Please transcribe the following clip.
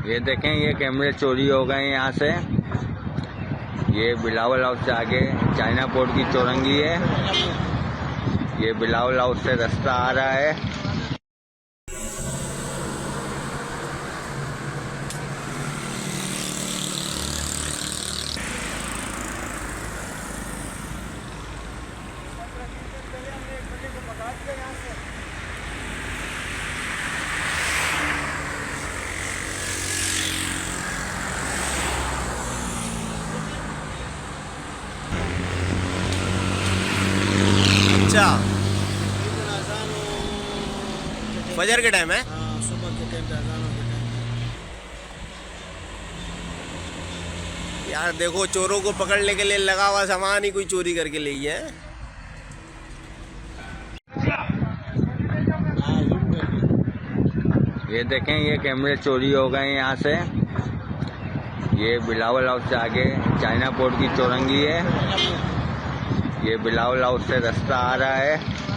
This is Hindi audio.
ये देखें, ये कैमरे चोरी हो गए यहाँ से। ये बिलावल हाउस से आगे चाइना पोर्ट की चौरंगी है। ये बिलावल हाउस से रास्ता आ रहा है। अच्छा, फजर के टाइम है। सुबह के टाइम पे अजानों के टाइम यार देखो, चोरों को पकड़ने के लिए लगा हुआ सामान ही कोई चोरी करके ले गया है। ये देखें, ये कैमरे चोरी हो गए यहाँ से। ये बिलावल हाउस से आगे चाइना पोर्ट की चौरंगी है। ये बिलावल हाउस से रास्ता आ रहा है।